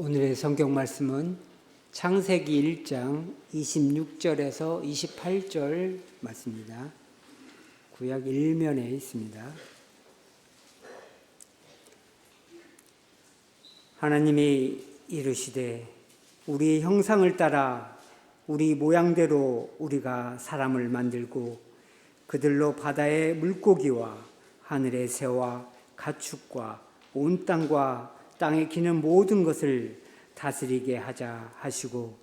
오늘의 성경 말씀은 창세기 1장 26절에서 28절 말씀입니다. 구약 1면에 있습니다. 하나님이 이르시되 우리의 형상을 따라 우리 모양대로 우리가 사람을 만들고 그들로 바다의 물고기와 하늘의 새와 가축과 온 땅과 땅에 기는 모든 것을 다스리게 하자 하시고,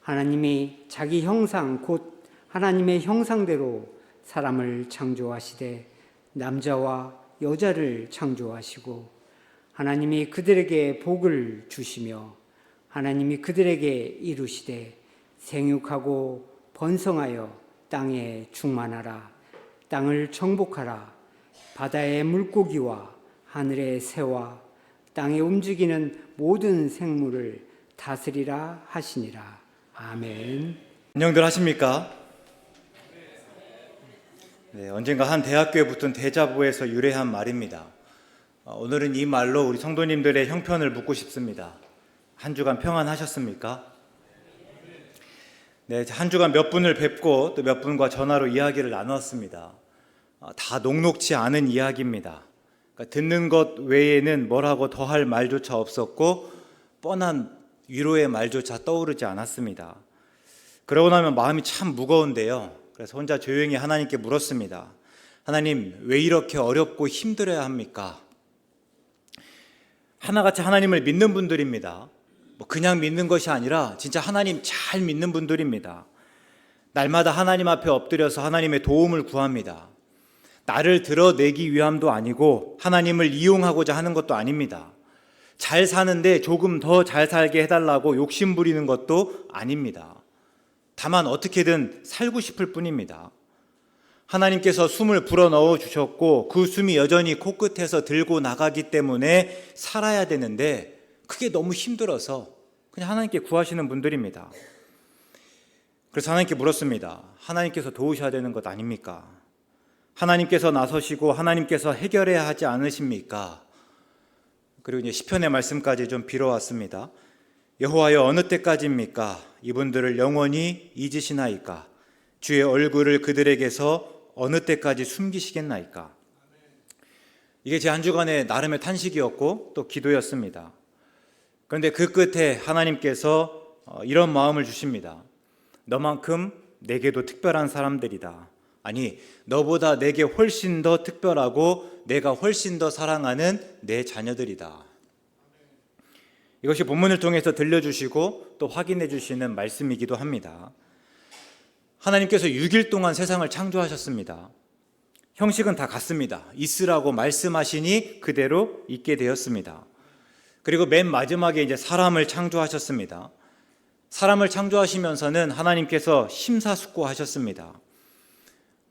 하나님이 자기 형상 곧 하나님의 형상대로 사람을 창조하시되 남자와 여자를 창조하시고, 하나님이 그들에게 복을 주시며 하나님이 그들에게 이루시되 생육하고 번성하여 땅에 충만하라. 땅을 정복하라. 바다의 물고기와 하늘의 새와 땅에 움직이는 모든 생물을 다스리라 하시니라. 아멘. 안녕들 하십니까? 네, 언젠가 한 대학교에 붙은 대자보에서 유래한 말입니다. 오늘은 이 말로 우리 성도님들의 형편을 묻고 싶습니다. 한 주간 평안하셨습니까? 네, 한 주간 몇 분을 뵙고 또 몇 분과 전화로 이야기를 나눴습니다. 다 녹록지 않은 이야기입니다. 그러니까 듣는 것 외에는 뭐라고 더할 말조차 없었고 뻔한 위로의 말조차 떠오르지 않았습니다. 그러고 나면 마음이 참 무거운데요. 그래서 혼자 조용히 하나님께 물었습니다. 하나님, 왜 이렇게 어렵고 힘들어야 합니까? 하나같이 하나님을 믿는 분들입니다. 그냥 믿는 것이 아니라 진짜 하나님 잘 믿는 분들입니다. 날마다 하나님 앞에 엎드려서 하나님의 도움을 구합니다. 나를 드러내기 위함도 아니고 하나님을 이용하고자 하는 것도 아닙니다. 잘 사는데 조금 더 잘 살게 해달라고 욕심 부리는 것도 아닙니다. 다만 어떻게든 살고 싶을 뿐입니다. 하나님께서 숨을 불어넣어 주셨고 그 숨이 여전히 코끝에서 들고 나가기 때문에 살아야 되는데 그게 너무 힘들어서 그냥 하나님께 구하시는 분들입니다. 그래서 하나님께 물었습니다. 하나님께서 도우셔야 되는 것 아닙니까? 하나님께서 나서시고 하나님께서 해결해야 하지 않으십니까? 그리고 이제 시편의 말씀까지 좀 빌어왔습니다. 여호와여, 어느 때까지입니까? 이분들을 영원히 잊으시나이까? 주의 얼굴을 그들에게서 어느 때까지 숨기시겠나이까? 이게 제 한 주간의 나름의 탄식이었고 또 기도였습니다. 그런데 그 끝에 하나님께서 이런 마음을 주십니다. 너만큼 내게도 특별한 사람들이다. 아니, 너보다 내게 훨씬 더 특별하고 내가 훨씬 더 사랑하는 내 자녀들이다. 이것이 본문을 통해서 들려주시고 또 확인해 주시는 말씀이기도 합니다. 하나님께서 6일 동안 세상을 창조하셨습니다. 형식은 다 같습니다. 있으라고 말씀하시니 그대로 있게 되었습니다. 그리고 맨 마지막에 이제 사람을 창조하셨습니다. 사람을 창조하시면서는 하나님께서 심사숙고하셨습니다.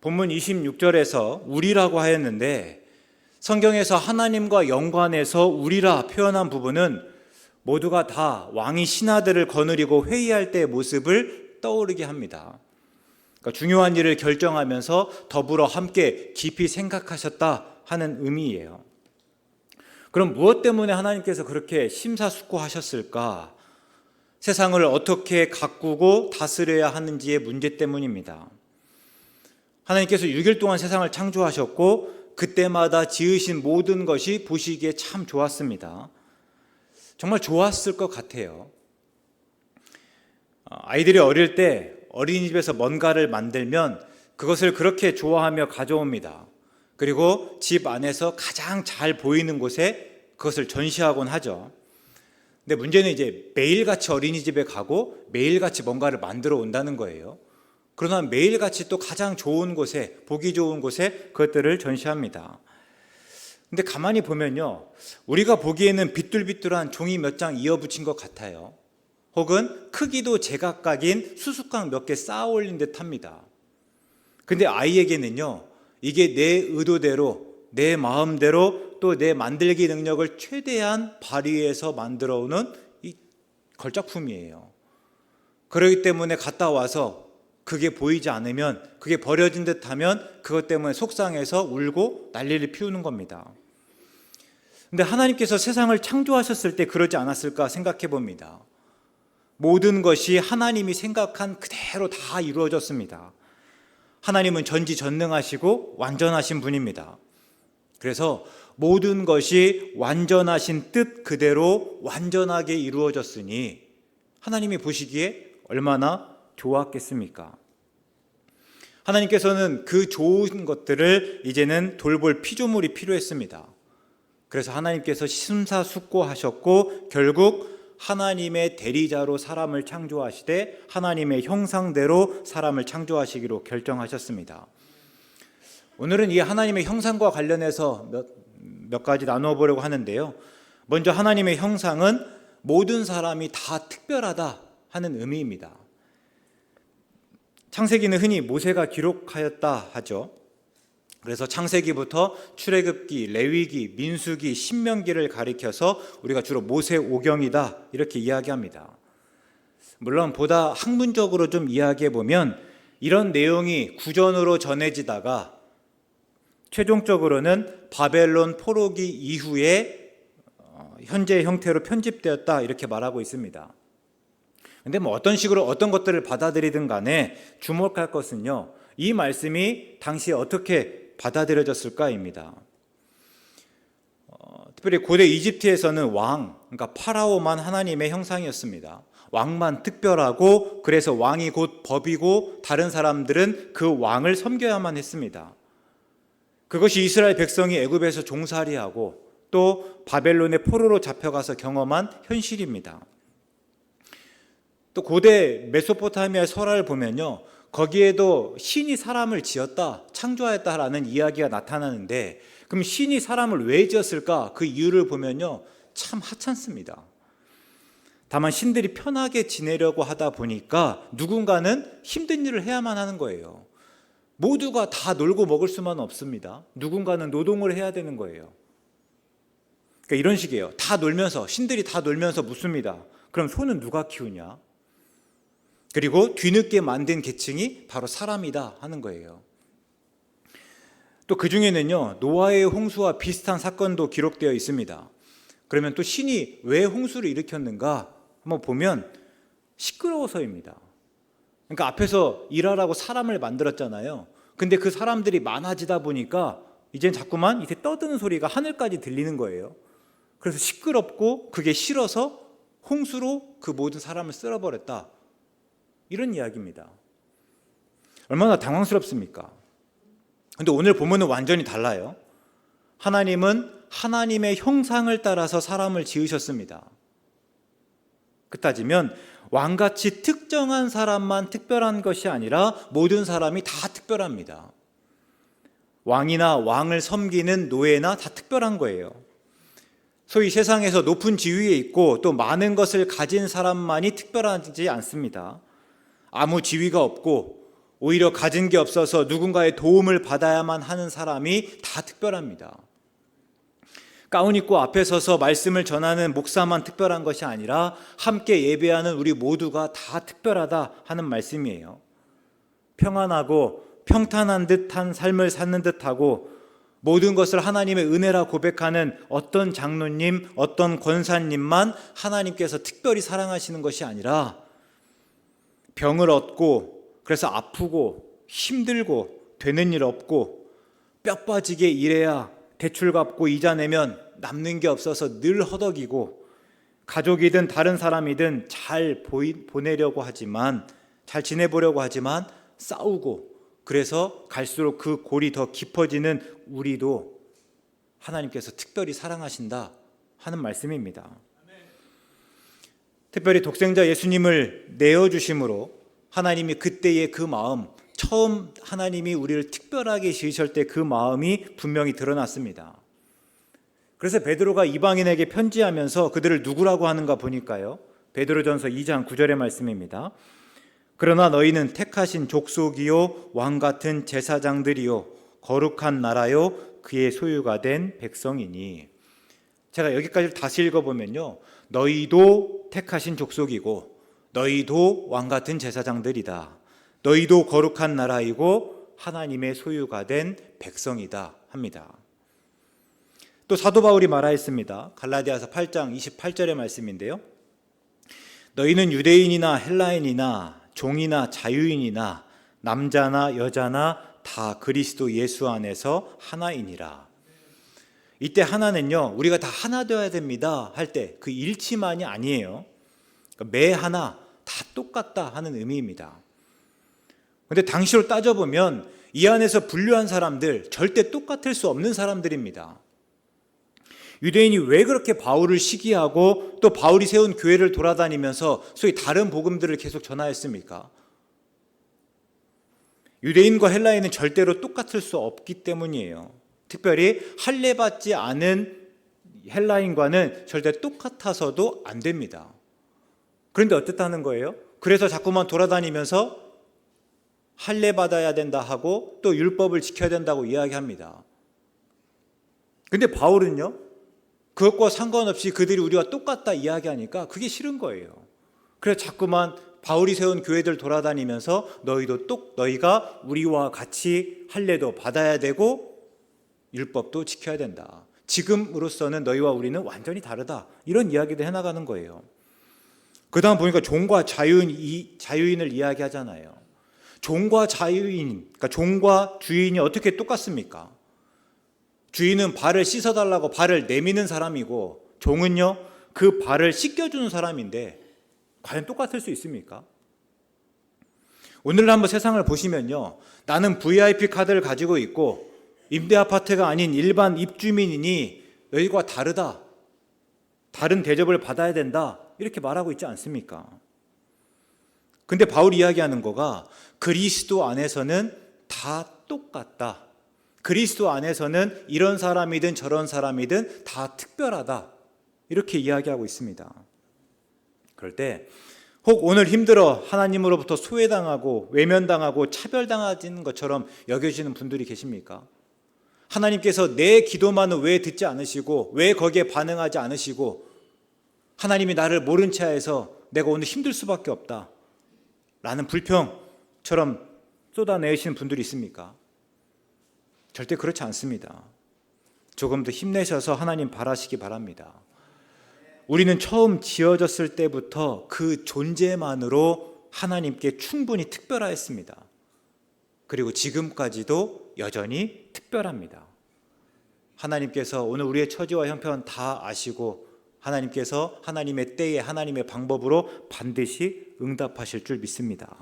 본문 26절에서 우리라고 하였는데 성경에서 하나님과 연관해서 우리라 표현한 부분은 모두가 다 왕이 신하들을 거느리고 회의할 때의 모습을 떠오르게 합니다. 그러니까 중요한 일을 결정하면서 더불어 함께 깊이 생각하셨다 하는 의미예요. 그럼 무엇 때문에 하나님께서 그렇게 심사숙고하셨을까? 세상을 어떻게 가꾸고 다스려야 하는지의 문제 때문입니다. 하나님께서 6일 동안 세상을 창조하셨고 그때마다 지으신 모든 것이 보시기에 참 좋았습니다. 정말 좋았을 것 같아요. 아이들이 어릴 때 어린이집에서 뭔가를 만들면 그것을 그렇게 좋아하며 가져옵니다. 그리고 집 안에서 가장 잘 보이는 곳에 그것을 전시하곤 하죠. 근데 문제는 이제 매일같이 어린이집에 가고 매일같이 뭔가를 만들어 온다는 거예요. 그러나 매일같이 또 가장 좋은 곳에, 보기 좋은 곳에 그것들을 전시합니다. 근데 가만히 보면요, 우리가 보기에는 비뚤비뚤한 종이 몇 장 이어붙인 것 같아요. 혹은 크기도 제각각인 수수깡 몇 개 쌓아 올린 듯 합니다. 근데 아이에게는요, 이게 내 의도대로, 내 마음대로 또 내 만들기 능력을 최대한 발휘해서 만들어 오는 이 걸작품이에요. 그렇기 때문에 갔다 와서 그게 보이지 않으면, 그게 버려진 듯하면 그것 때문에 속상해서 울고 난리를 피우는 겁니다. 근데 하나님께서 세상을 창조하셨을 때 그러지 않았을까 생각해 봅니다. 모든 것이 하나님이 생각한 그대로 다 이루어졌습니다. 하나님은 전지전능하시고 완전하신 분입니다. 그래서 모든 것이 완전하신 뜻 그대로 완전하게 이루어졌으니 하나님이 보시기에 얼마나 좋았겠습니까? 하나님께서는 그 좋은 것들을 이제는 돌볼 피조물이 필요했습니다. 그래서 하나님께서 심사숙고하셨고 결국 하나님의 대리자로 사람을 창조하시되 하나님의 형상대로 사람을 창조하시기로 결정하셨습니다. 오늘은 이 하나님의 형상과 관련해서 몇 가지 나누어 보려고 하는데요. 먼저 하나님의 형상은 모든 사람이 다 특별하다 하는 의미입니다. 창세기는 흔히 모세가 기록하였다 하죠. 그래서 창세기부터 출애굽기, 레위기, 민수기, 신명기를 가리켜서 우리가 주로 모세오경이다 이렇게 이야기합니다. 물론 보다 학문적으로 좀 이야기해 보면 이런 내용이 구전으로 전해지다가 최종적으로는 바벨론 포로기 이후에 현재 형태로 편집되었다 이렇게 말하고 있습니다. 근데 어떤 식으로 어떤 것들을 받아들이든 간에 주목할 것은요, 이 말씀이 당시에 어떻게 받아들여졌을까입니다. 특별히 고대 이집트에서는 왕, 그러니까 파라오만 하나님의 형상이었습니다. 왕만 특별하고 그래서 왕이 곧 법이고 다른 사람들은 그 왕을 섬겨야만 했습니다. 그것이 이스라엘 백성이 애굽에서 종살이하고 또 바벨론의 포로로 잡혀가서 경험한 현실입니다. 또 고대 메소포타미아의 설화를 보면요, 거기에도 신이 사람을 지었다, 창조하였다라는 이야기가 나타나는데 그럼 신이 사람을 왜 지었을까? 그 이유를 보면요, 참 하찮습니다. 다만 신들이 편하게 지내려고 하다 보니까 누군가는 힘든 일을 해야만 하는 거예요. 모두가 다 놀고 먹을 수만 없습니다. 누군가는 노동을 해야 되는 거예요. 그러니까 이런 식이에요. 다 놀면서, 신들이 다 놀면서 묻습니다. 그럼 소는 누가 키우냐? 그리고 뒤늦게 만든 계층이 바로 사람이다 하는 거예요. 또 그 중에는요, 노아의 홍수와 비슷한 사건도 기록되어 있습니다. 그러면 또 신이 왜 홍수를 일으켰는가 한번 보면 시끄러워서입니다. 그러니까 앞에서 일하라고 사람을 만들었잖아요. 근데 그 사람들이 많아지다 보니까 이젠 자꾸만 이제 떠드는 소리가 하늘까지 들리는 거예요. 그래서 시끄럽고 그게 싫어서 홍수로 그 모든 사람을 쓸어버렸다. 이런 이야기입니다. 얼마나 당황스럽습니까? 근데 오늘 본문은 완전히 달라요. 하나님은 하나님의 형상을 따라서 사람을 지으셨습니다. 그 따지면 왕같이 특정한 사람만 특별한 것이 아니라 모든 사람이 다 특별합니다. 왕이나 왕을 섬기는 노예나 다 특별한 거예요. 소위 세상에서 높은 지위에 있고 또 많은 것을 가진 사람만이 특별하지 않습니다. 아무 지위가 없고 오히려 가진 게 없어서 누군가의 도움을 받아야만 하는 사람이 다 특별합니다. 가운 입고 앞에 서서 말씀을 전하는 목사만 특별한 것이 아니라 함께 예배하는 우리 모두가 다 특별하다 하는 말씀이에요. 평안하고 평탄한 듯한 삶을 사는 듯하고 모든 것을 하나님의 은혜라 고백하는 어떤 장로님, 어떤 권사님만 하나님께서 특별히 사랑하시는 것이 아니라 병을 얻고 그래서 아프고 힘들고 되는 일 없고 뼈 빠지게 일해야 대출 갚고 이자 내면 남는 게 없어서 늘 허덕이고 가족이든 다른 사람이든 잘 보내려고 하지만 잘 지내보려고 하지만 싸우고 그래서 갈수록 그 골이 더 깊어지는 우리도 하나님께서 특별히 사랑하신다 하는 말씀입니다. 특별히 독생자 예수님을 내어주심으로 하나님이 그때의 그 마음, 처음 하나님이 우리를 특별하게 지으실 때 그 마음이 분명히 드러났습니다. 그래서 베드로가 이방인에게 편지하면서 그들을 누구라고 하는가 보니까요, 베드로전서 2장 9절의 말씀입니다. 그러나 너희는 택하신 족속이요 왕같은 제사장들이요 거룩한 나라요 그의 소유가 된 백성이니. 제가 여기까지 다시 읽어보면요, 너희도 택하신 족속이고 너희도 왕같은 제사장들이다. 너희도 거룩한 나라이고 하나님의 소유가 된 백성이다 합니다. 또 사도 바울이 말하였습니다. 갈라디아서 8장 28절의 말씀인데요. 너희는 유대인이나 헬라인이나 종이나 자유인이나 남자나 여자나 다 그리스도 예수 안에서 하나이니라. 이때 하나는요, 우리가 다 하나 되어야 됩니다 할 때 그 일치만이 아니에요. 매 하나 다 똑같다 하는 의미입니다. 그런데 당시로 따져보면 이 안에서 분류한 사람들 절대 똑같을 수 없는 사람들입니다. 유대인이 왜 그렇게 바울을 시기하고 또 바울이 세운 교회를 돌아다니면서 소위 다른 복음들을 계속 전하였습니까? 유대인과 헬라인은 절대로 똑같을 수 없기 때문이에요. 특별히 할례받지 않은 헬라인과는 절대 똑같아서도 안 됩니다. 그런데 어떻다는 거예요? 그래서 자꾸만 돌아다니면서 할례받아야 된다 하고 또 율법을 지켜야 된다고 이야기합니다. 근데 바울은요, 그것과 상관없이 그들이 우리와 똑같다 이야기하니까 그게 싫은 거예요. 그래서 자꾸만 바울이 세운 교회들 돌아다니면서 너희가 우리와 같이 할례도 받아야 되고 율법도 지켜야 된다. 지금으로서는 너희와 우리는 완전히 다르다. 이런 이야기도 해나가는 거예요. 그 다음 보니까 종과 자유인을 이야기하잖아요. 종과 자유인, 그러니까 종과 주인이 어떻게 똑같습니까? 주인은 발을 씻어달라고 발을 내미는 사람이고 종은요, 그 발을 씻겨주는 사람인데 과연 똑같을 수 있습니까? 오늘 한번 세상을 보시면요, 나는 VIP 카드를 가지고 있고 임대 아파트가 아닌 일반 입주민이니 너희과 다르다, 다른 대접을 받아야 된다, 이렇게 말하고 있지 않습니까? 근데 바울이 이야기하는 거가 그리스도 안에서는 다 똑같다. 그리스도 안에서는 이런 사람이든 저런 사람이든 다 특별하다. 이렇게 이야기하고 있습니다. 그럴 때 혹 오늘 힘들어 하나님으로부터 소외당하고 외면당하고 차별당하는 것처럼 여겨지는 분들이 계십니까? 하나님께서 내 기도만은 왜 듣지 않으시고 왜 거기에 반응하지 않으시고 하나님이 나를 모른 채 해서 내가 오늘 힘들 수밖에 없다 라는 불평처럼 쏟아내시는 분들이 있습니까? 절대 그렇지 않습니다. 조금 더 힘내셔서 하나님 바라시기 바랍니다. 우리는 처음 지어졌을 때부터 그 존재만으로 하나님께 충분히 특별하였습니다. 그리고 지금까지도 여전히 특별합니다. 하나님께서 오늘 우리의 처지와 형편 다 아시고 하나님께서 하나님의 때에 하나님의 방법으로 반드시 응답하실 줄 믿습니다.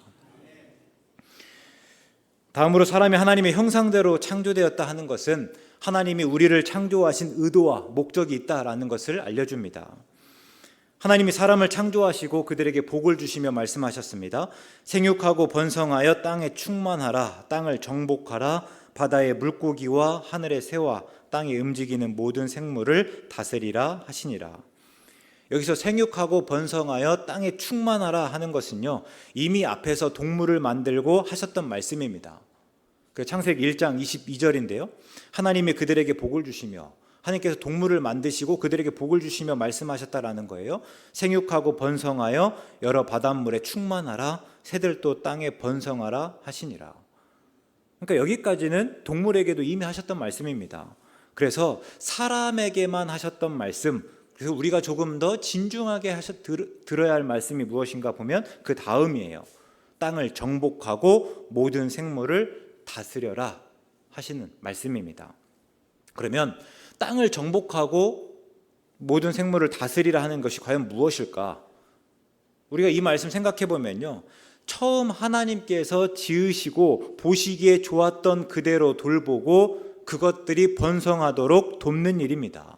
다음으로 사람이 하나님의 형상대로 창조되었다 하는 것은 하나님이 우리를 창조하신 의도와 목적이 있다라는 것을 알려줍니다. 하나님이 사람을 창조하시고 그들에게 복을 주시며 말씀하셨습니다. 생육하고 번성하여 땅에 충만하라, 땅을 정복하라, 바다의 물고기와 하늘의 새와 땅에 움직이는 모든 생물을 다스리라 하시니라. 여기서 생육하고 번성하여 땅에 충만하라 하는 것은요, 이미 앞에서 동물을 만들고 하셨던 말씀입니다. 그 창세기 1장 22절인데요. 하나님이 그들에게 복을 주시며 하나님께서 동물을 만드시고 그들에게 복을 주시며 말씀하셨다라는 거예요. 생육하고 번성하여 여러 바닷물에 충만하라, 새들도 땅에 번성하라 하시니라. 그러니까 여기까지는 동물에게도 이미 하셨던 말씀입니다. 그래서 사람에게만 하셨던 말씀, 그래서 우리가 조금 더 진중하게 들어야 할 말씀이 무엇인가 보면 그 다음이에요. 땅을 정복하고 모든 생물을 다스려라 하시는 말씀입니다. 그러면 땅을 정복하고 모든 생물을 다스리라 하는 것이 과연 무엇일까? 우리가 이 말씀 생각해 보면요, 처음 하나님께서 지으시고 보시기에 좋았던 그대로 돌보고 그것들이 번성하도록 돕는 일입니다.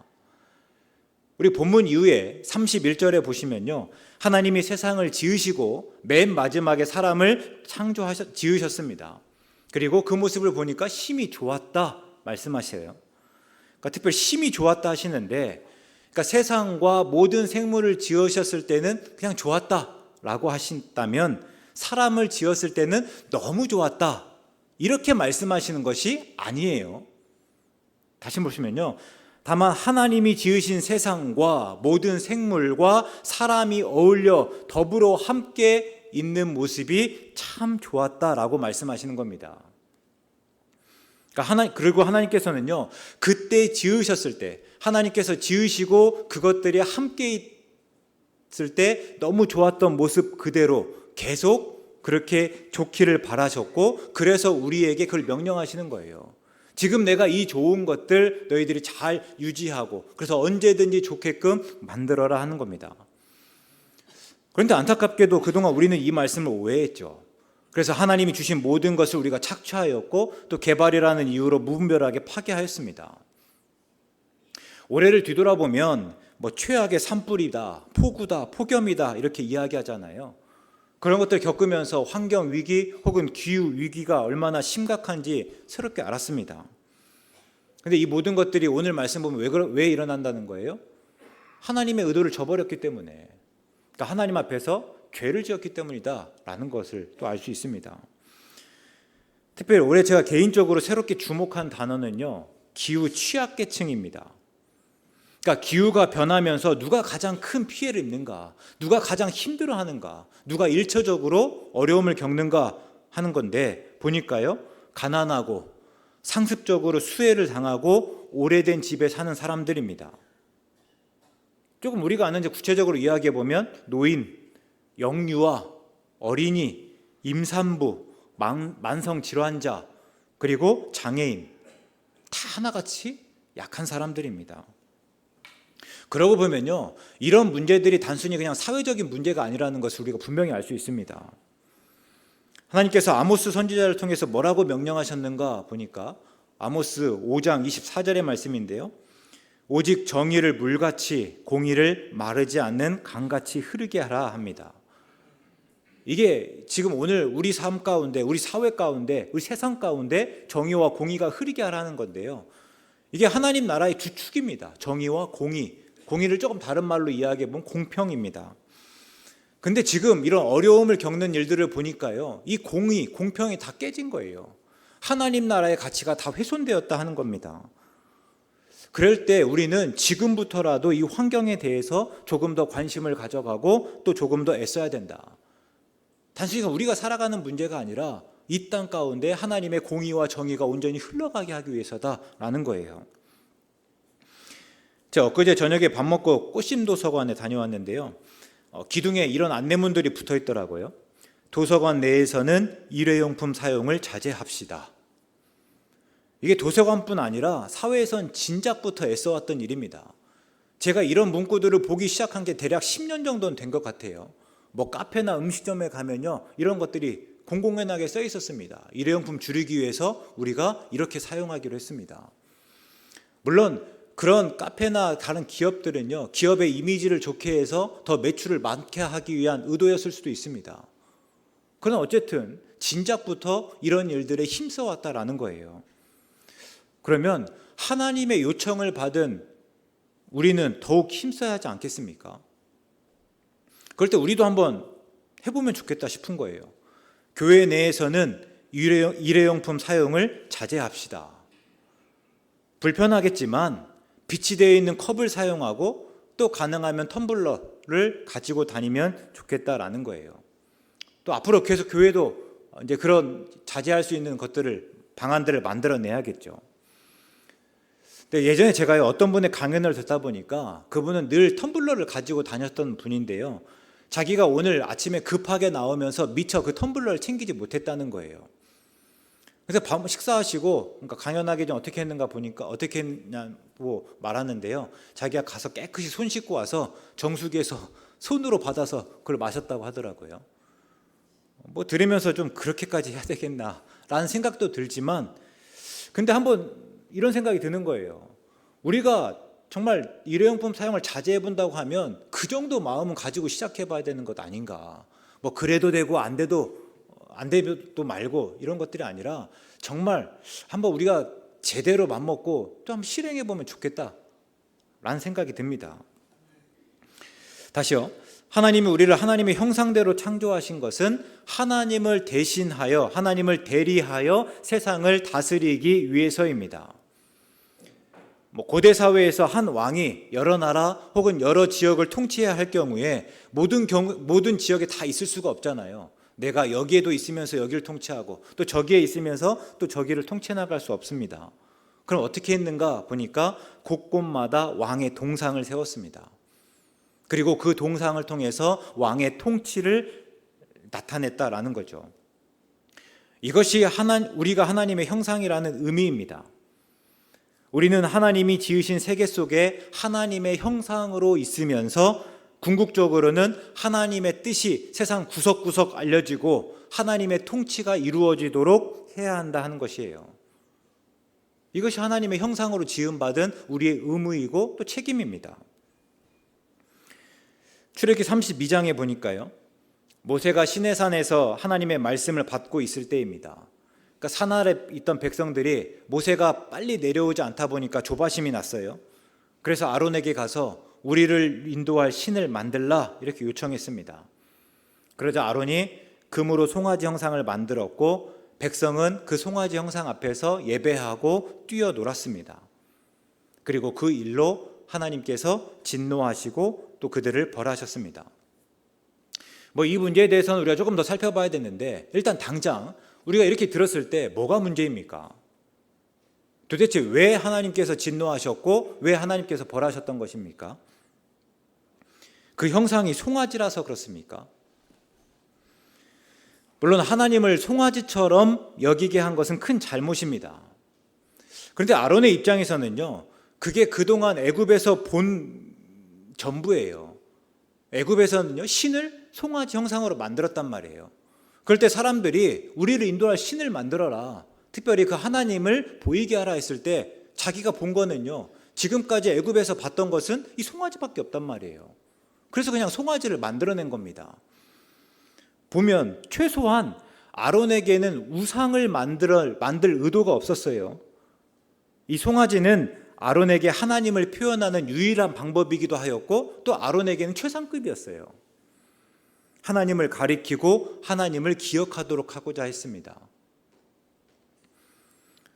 우리 본문 이후에 31절에 보시면요, 하나님이 세상을 지으시고 맨 마지막에 사람을 지으셨습니다. 그리고 그 모습을 보니까 심히 좋았다 말씀하셔요. 그러니까 특별히 심히 좋았다 하시는데, 그러니까 세상과 모든 생물을 지으셨을 때는 그냥 좋았다라고 하신다면 사람을 지었을 때는 너무 좋았다 이렇게 말씀하시는 것이 아니에요. 다시 보시면요, 다만 하나님이 지으신 세상과 모든 생물과 사람이 어울려 더불어 함께 있는 모습이 참 좋았다라고 말씀하시는 겁니다. 그리고 하나님께서는요, 그때 지으셨을 때, 하나님께서 지으시고 그것들이 함께 있을 때 너무 좋았던 모습 그대로 계속 그렇게 좋기를 바라셨고, 그래서 우리에게 그걸 명령하시는 거예요. 지금 내가 이 좋은 것들 너희들이 잘 유지하고, 그래서 언제든지 좋게끔 만들어라 하는 겁니다. 그런데 안타깝게도 그동안 우리는 이 말씀을 오해했죠. 그래서 하나님이 주신 모든 것을 우리가 착취하였고, 또 개발이라는 이유로 무분별하게 파괴하였습니다. 올해를 뒤돌아보면 최악의 산불이다, 폭우다, 폭염이다 이렇게 이야기하잖아요. 그런 것들 겪으면서 환경 위기 혹은 기후 위기가 얼마나 심각한지 새롭게 알았습니다. 그런데 이 모든 것들이 오늘 말씀 보면 왜 일어난다는 거예요? 하나님의 의도를 저버렸기 때문에, 그러니까 하나님 앞에서 죄를 지었기 때문이다라는 것을 또 알 수 있습니다. 특별히 올해 제가 개인적으로 새롭게 주목한 단어는요, 기후 취약계층입니다. 그러니까 기후가 변하면서 누가 가장 큰 피해를 입는가, 누가 가장 힘들어하는가, 누가 일처적으로 어려움을 겪는가 하는 건데, 보니까요, 가난하고 상습적으로 수해를 당하고 오래된 집에 사는 사람들입니다. 조금 우리가 아는 구체적으로 이야기해 보면 노인, 영유아, 어린이, 임산부, 만성 질환자, 그리고 장애인, 다 하나같이 약한 사람들입니다. 그러고 보면요, 이런 문제들이 단순히 그냥 사회적인 문제가 아니라는 것을 우리가 분명히 알 수 있습니다. 하나님께서 아모스 선지자를 통해서 뭐라고 명령하셨는가 보니까 아모스 5장 24절의 말씀인데요, 오직 정의를 물같이 공의를 마르지 않는 강같이 흐르게 하라 합니다. 이게 지금 오늘 우리 삶 가운데, 우리 사회 가운데, 우리 세상 가운데 정의와 공의가 흐르게 하라는 건데요, 이게 하나님 나라의 두 축입니다. 정의와 공의. 공의를 조금 다른 말로 이야기해보면 공평입니다. 근데 지금 이런 어려움을 겪는 일들을 보니까요, 이 공의, 공평이 다 깨진 거예요. 하나님 나라의 가치가 다 훼손되었다 하는 겁니다. 그럴 때 우리는 지금부터라도 이 환경에 대해서 조금 더 관심을 가져가고 또 조금 더 애써야 된다. 단순히 우리가 살아가는 문제가 아니라 이 땅 가운데 하나님의 공의와 정의가 온전히 흘러가게 하기 위해서다라는 거예요. 제가 엊그제 저녁에 밥 먹고 꽃심도서관에 다녀왔는데요, 기둥에 이런 안내문들이 붙어 있더라고요. 도서관 내에서는 일회용품 사용을 자제합시다. 이게 도서관뿐 아니라 사회에선 진작부터 애써왔던 일입니다. 제가 이런 문구들을 보기 시작한 게 대략 10년 정도는 된 것 같아요. 카페나 음식점에 가면요, 이런 것들이 공공연하게 써 있었습니다. 일회용품 줄이기 위해서 우리가 이렇게 사용하기로 했습니다. 물론 그런 카페나 다른 기업들은요, 기업의 이미지를 좋게 해서 더 매출을 많게 하기 위한 의도였을 수도 있습니다. 그러나 어쨌든 진작부터 이런 일들에 힘써왔다라는 거예요. 그러면 하나님의 요청을 받은 우리는 더욱 힘써야 하지 않겠습니까? 그럴 때 우리도 한번 해보면 좋겠다 싶은 거예요. 교회 내에서는 일회용품 사용을 자제합시다. 불편하겠지만 빛이 되어 있는 컵을 사용하고 또 가능하면 텀블러를 가지고 다니면 좋겠다라는 거예요. 또 앞으로 계속 교회도 이제 그런 자제할 수 있는 방안들을 만들어내야겠죠. 근데 예전에 제가 어떤 분의 강연을 듣다 보니까 그분은 늘 텀블러를 가지고 다녔던 분인데요, 자기가 오늘 아침에 급하게 나오면서 미처 그 텀블러를 챙기지 못했다는 거예요. 그래서 식사하시고, 그러니까 강연하기 전 어떻게 했는가 보니까 어떻게 했냐고 말하는데요, 자기가 가서 깨끗이 손 씻고 와서 정수기에서 손으로 받아서 그걸 마셨다고 하더라고요. 들으면서 좀 그렇게까지 해야 되겠나라는 생각도 들지만, 근데 한번 이런 생각이 드는 거예요. 우리가 정말 일회용품 사용을 자제해 본다고 하면 그 정도 마음은 가지고 시작해 봐야 되는 것 아닌가. 그래도 되고 안 돼도 말고 이런 것들이 아니라 정말 한번 우리가 제대로 맘먹고 또 한번 실행해 보면 좋겠다라는 생각이 듭니다. 다시요. 하나님이 우리를 하나님의 형상대로 창조하신 것은 하나님을 대신하여, 하나님을 대리하여 세상을 다스리기 위해서입니다. 고대 사회에서 한 왕이 여러 나라 혹은 여러 지역을 통치해야 할 경우에 모든 지역에 다 있을 수가 없잖아요. 내가 여기에도 있으면서 여기를 통치하고 또 저기에 있으면서 또 저기를 통치해 나갈 수 없습니다. 그럼 어떻게 했는가 보니까 곳곳마다 왕의 동상을 세웠습니다. 그리고 그 동상을 통해서 왕의 통치를 나타냈다라는 거죠. 이것이 우리가 하나님의 형상이라는 의미입니다. 우리는 하나님이 지으신 세계 속에 하나님의 형상으로 있으면서 궁극적으로는 하나님의 뜻이 세상 구석구석 알려지고 하나님의 통치가 이루어지도록 해야 한다 하는 것이에요. 이것이 하나님의 형상으로 지음받은 우리의 의무이고 또 책임입니다. 출애굽기 32장에 보니까요, 모세가 시내산에서 하나님의 말씀을 받고 있을 때입니다. 그러니까 산 아래 있던 백성들이 모세가 빨리 내려오지 않다 보니까 조바심이 났어요. 그래서 아론에게 가서 우리를 인도할 신을 만들라 이렇게 요청했습니다. 그러자 아론이 금으로 송아지 형상을 만들었고 백성은 그 송아지 형상 앞에서 예배하고 뛰어놀았습니다. 그리고 그 일로 하나님께서 진노하시고 또 그들을 벌하셨습니다. 이 문제에 대해서는 우리가 조금 더 살펴봐야 되는데, 일단 당장 우리가 이렇게 들었을 때 뭐가 문제입니까? 도대체 왜 하나님께서 진노하셨고 왜 하나님께서 벌하셨던 것입니까? 그 형상이 송아지라서 그렇습니까? 물론 하나님을 송아지처럼 여기게 한 것은 큰 잘못입니다. 그런데 아론의 입장에서는요, 그게 그동안 애굽에서 본 전부예요. 애굽에서는요, 신을 송아지 형상으로 만들었단 말이에요. 그럴 때 사람들이 우리를 인도할 신을 만들어라, 특별히 그 하나님을 보이게 하라 했을 때 자기가 본 거는요, 지금까지 애굽에서 봤던 것은 이 송아지밖에 없단 말이에요. 그래서 그냥 송아지를 만들어낸 겁니다. 보면 최소한 아론에게는 우상을 만들 의도가 없었어요. 이 송아지는 아론에게 하나님을 표현하는 유일한 방법이기도 하였고 또 아론에게는 최상급이었어요. 하나님을 가리키고 하나님을 기억하도록 하고자 했습니다.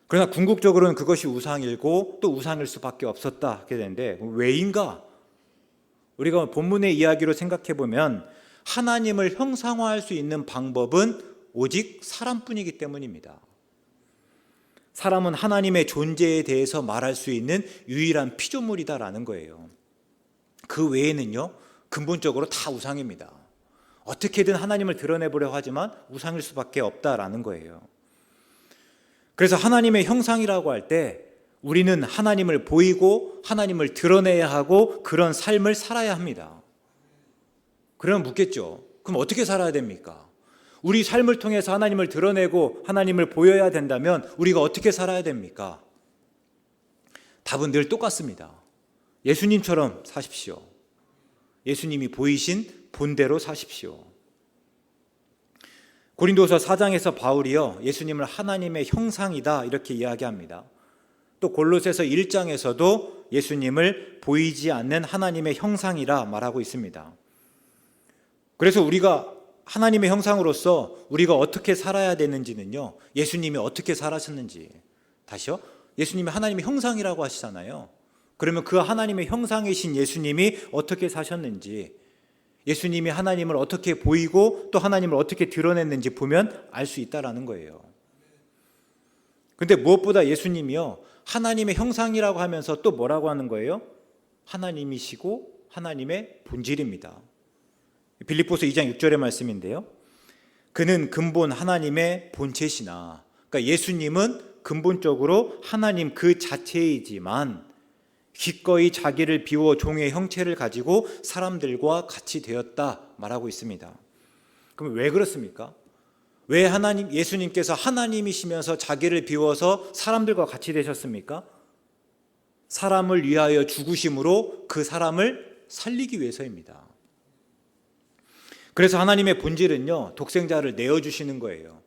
그러나 궁극적으로는 그것이 우상이고 또 우상일 수밖에 없었다 하게 되는데, 왜인가? 우리가 본문의 이야기로 생각해 보면 하나님을 형상화할 수 있는 방법은 오직 사람뿐이기 때문입니다. 사람은 하나님의 존재에 대해서 말할 수 있는 유일한 피조물이다라는 거예요. 그 외에는요, 근본적으로 다 우상입니다. 어떻게든 하나님을 드러내보려고 하지만 우상일 수밖에 없다라는 거예요. 그래서 하나님의 형상이라고 할 때 우리는 하나님을 보이고 하나님을 드러내야 하고 그런 삶을 살아야 합니다. 그러면 묻겠죠. 그럼 어떻게 살아야 됩니까? 우리 삶을 통해서 하나님을 드러내고 하나님을 보여야 된다면 우리가 어떻게 살아야 됩니까? 답은 늘 똑같습니다. 예수님처럼 사십시오. 예수님이 보이신 본대로 사십시오. 고린도서 4장에서 바울이요, 예수님을 하나님의 형상이다 이렇게 이야기합니다. 또 골로새서 1장에서도 예수님을 보이지 않는 하나님의 형상이라 말하고 있습니다. 그래서 우리가 하나님의 형상으로서 우리가 어떻게 살아야 되는지는요, 예수님이 어떻게 살았었는지, 다시요, 예수님이 하나님의 형상이라고 하시잖아요. 그러면 그 하나님의 형상이신 예수님이 어떻게 사셨는지, 예수님이 하나님을 어떻게 보이고 또 하나님을 어떻게 드러냈는지 보면 알 수 있다라는 거예요. 근데 무엇보다 예수님이요, 하나님의 형상이라고 하면서 또 뭐라고 하는 거예요? 하나님이시고 하나님의 본질입니다. 빌립보서 2장 6절의 말씀인데요, 그는 근본 하나님의 본체시나, 그러니까 예수님은 근본적으로 하나님 그 자체이지만 기꺼이 자기를 비워 종의 형체를 가지고 사람들과 같이 되었다 말하고 있습니다. 그럼 왜 그렇습니까? 왜 예수님께서 하나님이시면서 자기를 비워서 사람들과 같이 되셨습니까? 사람을 위하여 죽으심으로 그 사람을 살리기 위해서입니다. 그래서 하나님의 본질은요, 독생자를 내어주시는 거예요.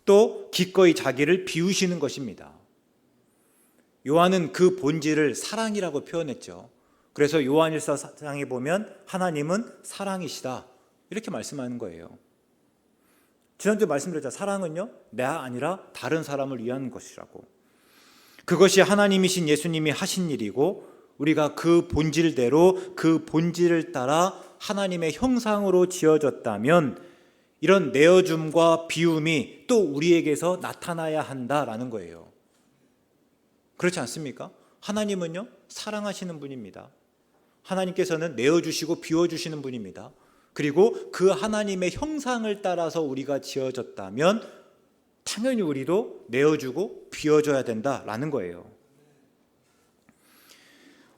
또 기꺼이 자기를 비우시는 것입니다. 요한은 그 본질을 사랑이라고 표현했죠. 그래서 요한일서 4장에 보면 하나님은 사랑이시다 이렇게 말씀하는 거예요. 지난주에 말씀드렸죠. 사랑은요, 내가 아니라 다른 사람을 위한 것이라고. 그것이 하나님이신 예수님이 하신 일이고 우리가 그 본질대로 그 본질을 따라 하나님의 형상으로 지어졌다면 이런 내어줌과 비움이 또 우리에게서 나타나야 한다라는 거예요. 그렇지 않습니까? 하나님은요, 사랑하시는 분입니다. 하나님께서는 내어주시고 비워주시는 분입니다. 그리고 그 하나님의 형상을 따라서 우리가 지어졌다면 당연히 우리도 내어주고 비워줘야 된다라는 거예요.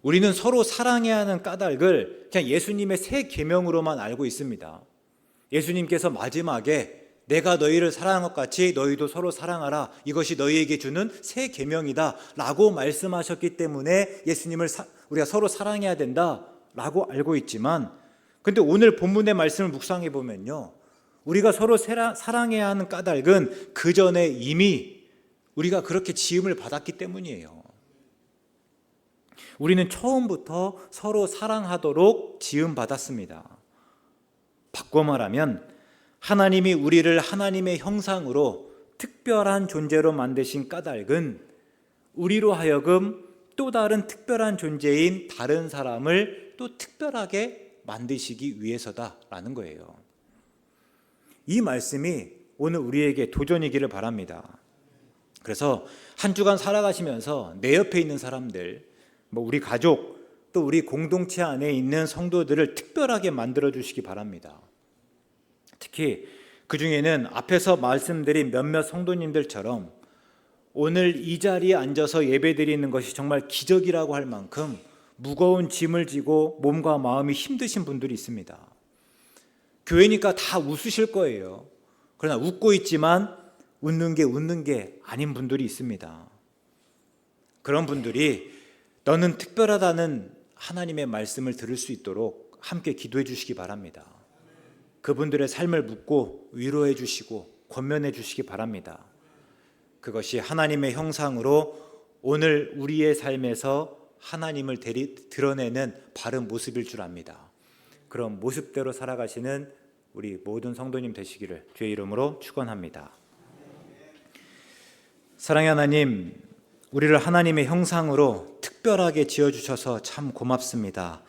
우리는 서로 사랑해야 하는 까닭을 그냥 예수님의 새 계명으로만 알고 있습니다. 예수님께서 마지막에 내가 너희를 사랑한 것 같이 너희도 서로 사랑하라, 이것이 너희에게 주는 새 계명이다 라고 말씀하셨기 때문에 예수님을 우리가 서로 사랑해야 된다 라고 알고 있지만, 근데 오늘 본문의 말씀을 묵상해 보면요, 우리가 서로 사랑해야 하는 까닭은 그 전에 이미 우리가 그렇게 지음을 받았기 때문이에요. 우리는 처음부터 서로 사랑하도록 지음 받았습니다. 바꿔 말하면 하나님이 우리를 하나님의 형상으로 특별한 존재로 만드신 까닭은 우리로 하여금 또 다른 특별한 존재인 다른 사람을 또 특별하게 만드시기 위해서다라는 거예요. 이 말씀이 오늘 우리에게 도전이기를 바랍니다. 그래서 한 주간 살아가시면서 내 옆에 있는 사람들, 우리 가족, 또 우리 공동체 안에 있는 성도들을 특별하게 만들어 주시기 바랍니다. 특히 그 중에는 앞에서 말씀드린 몇몇 성도님들처럼 오늘 이 자리에 앉아서 예배드리는 것이 정말 기적이라고 할 만큼 무거운 짐을 지고 몸과 마음이 힘드신 분들이 있습니다. 교회니까 다 웃으실 거예요. 그러나 웃고 있지만 웃는 게 아닌 분들이 있습니다. 그런 분들이 너는 특별하다는 하나님의 말씀을 들을 수 있도록 함께 기도해 주시기 바랍니다. 그분들의 삶을 묻고 위로해 주시고 권면해 주시기 바랍니다. 그것이 하나님의 형상으로 오늘 우리의 삶에서 하나님을 드러내는 바른 모습일 줄 압니다. 그런 모습대로 살아가시는 우리 모든 성도님 되시기를 주의 이름으로 축원합니다. 사랑의 하나님, 우리를 하나님의 형상으로 특별하게 지어주셔서 참 고맙습니다.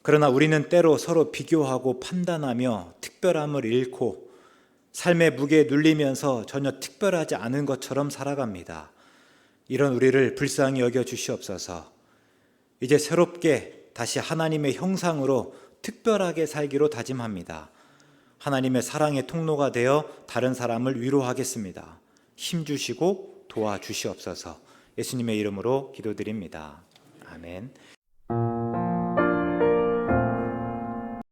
그러나 우리는 때로 서로 비교하고 판단하며 특별함을 잃고 삶의 무게에 눌리면서 전혀 특별하지 않은 것처럼 살아갑니다. 이런 우리를 불쌍히 여겨 주시옵소서. 이제 새롭게 다시 하나님의 형상으로 특별하게 살기로 다짐합니다. 하나님의 사랑의 통로가 되어 다른 사람을 위로하겠습니다. 힘주시고 도와주시옵소서. 예수님의 이름으로 기도드립니다. 아멘.